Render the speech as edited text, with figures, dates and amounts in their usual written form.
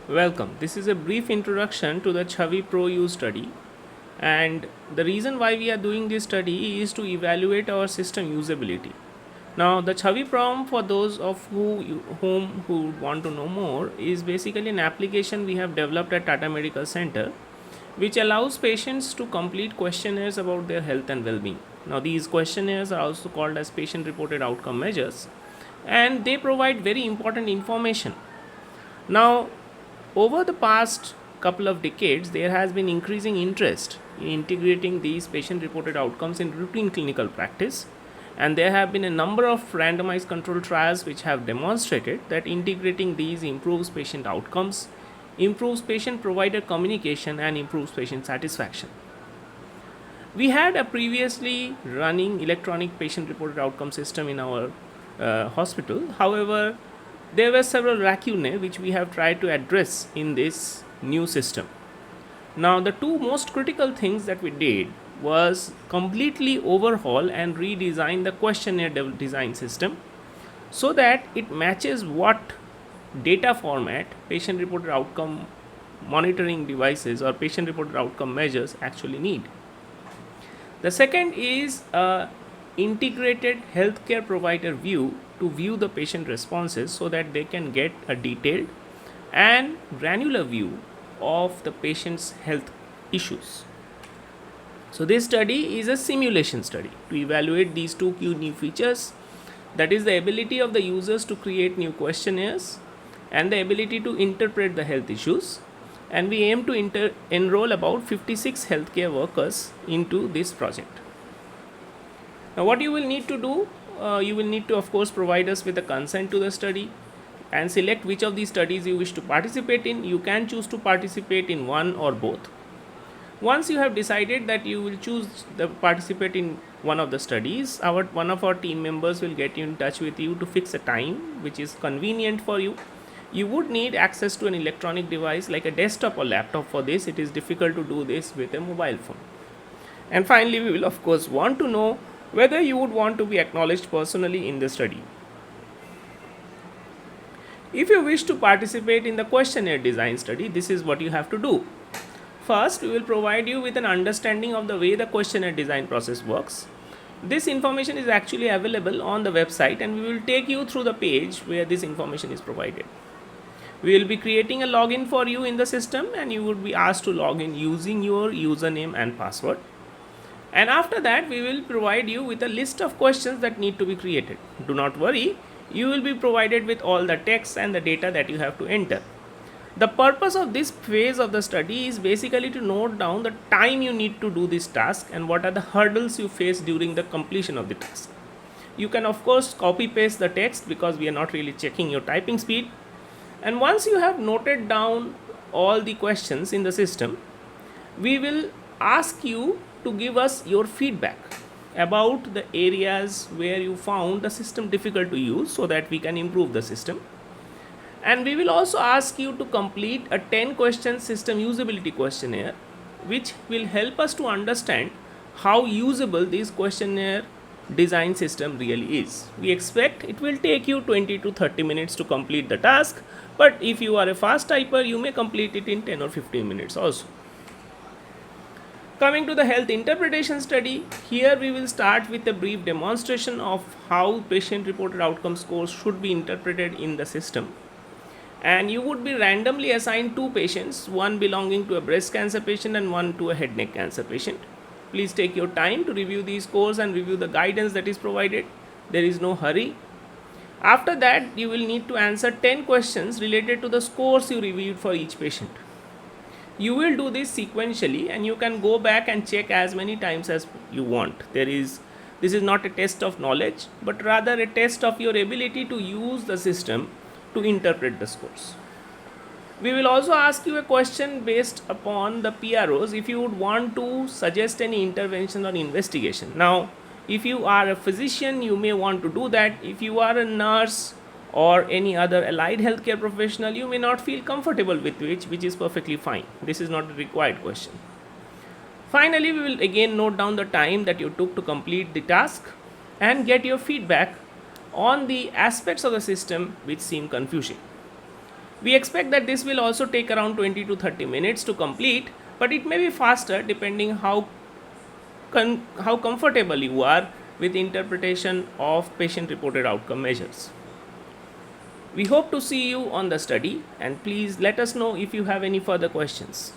Welcome. This is a brief introduction to the Chavi Pro U study. And the reason why we are doing this study is to evaluate our system usability. Now, the Chavi Prom, for those of who want to know more, is basically an application we have developed at Tata Medical Center, which allows patients to complete questionnaires about their health and well-being. Now, these questionnaires are also called as patient-reported outcome measures, and they provide very important information. Now, over the past couple of decades, there has been increasing interest in integrating these patient reported outcomes in routine clinical practice, and there have been a number of randomized controlled trials which have demonstrated that integrating these improves patient outcomes, improves patient provider communication, and improves patient satisfaction. We had a previously running electronic patient reported outcome system in our hospital. However, there were several lacunae which we have tried to address in this new system. Now, the two most critical things that we did was completely overhaul and redesign the questionnaire design system so that it matches what data format patient reported outcome monitoring devices or patient reported outcome measures actually need. The second is a integrated healthcare provider view to view the patient responses so that they can get a detailed and granular view of the patient's health issues. So this study is a simulation study to evaluate these two key new features, that is the ability of the users to create new questionnaires and the ability to interpret the health issues, and we aim to enroll about 56 healthcare workers into this project. Now, what you will need to do, you will need to, of course, provide us with a consent to the study and select which of these studies you wish to participate in. You can choose to participate in one or both. Once you have decided that you will choose the participate in one of the studies, one of our team members will get in touch with you to fix a time which is convenient for you. You would need access to an electronic device like a desktop or laptop for this. It is difficult to do this with a mobile phone. And finally, we will of course want to know whether you would want to be acknowledged personally in the study. If you wish to participate in the questionnaire design study, this is what you have to do. First, we will provide you with an understanding of the way the questionnaire design process works. This information is actually available on the website, and we will take you through the page where this information is provided. We will be creating a login for you in the system, and you would be asked to log in using your username and password. And after that, we will provide you with a list of questions that need to be created. Do not worry, you will be provided with all the text and the data that you have to enter. The purpose of this phase of the study is basically to note down the time you need to do this task and what are the hurdles you face during the completion of the task. You can of course copy paste the text because we are not really checking your typing speed. And once you have noted down all the questions in the system, we will ask you to give us your feedback about the areas where you found the system difficult to use so that we can improve the system. And we will also ask you to complete a 10 question system usability questionnaire, which will help us to understand how usable this questionnaire design system really is. We expect it will take you 20 to 30 minutes to complete the task, but if you are a fast typer, you may complete it in 10 or 15 minutes also. Coming to the health interpretation study, here we will start with a brief demonstration of how patient reported outcome scores should be interpreted in the system. And you would be randomly assigned two patients, one belonging to a breast cancer patient and one to a head neck cancer patient. Please take your time to review these scores and review the guidance that is provided. There is no hurry. After that, you will need to answer 10 questions related to the scores you reviewed for each patient. You will do this sequentially, and you can go back and check as many times as you want. This is not a test of knowledge, but rather a test of your ability to use the system to interpret the scores. We will also ask you a question based upon the PROs if you would want to suggest any intervention or investigation. Now, if you are a physician, you may want to do that. If you are a nurse or any other allied healthcare professional, you may not feel comfortable with which is perfectly fine. This is not a required question. Finally, we will again note down the time that you took to complete the task and get your feedback on the aspects of the system which seem confusing. We expect that this will also take around 20 to 30 minutes to complete, but it may be faster depending how comfortable you are with interpretation of patient reported outcome measures. We hope to see you on the study, and please let us know if you have any further questions.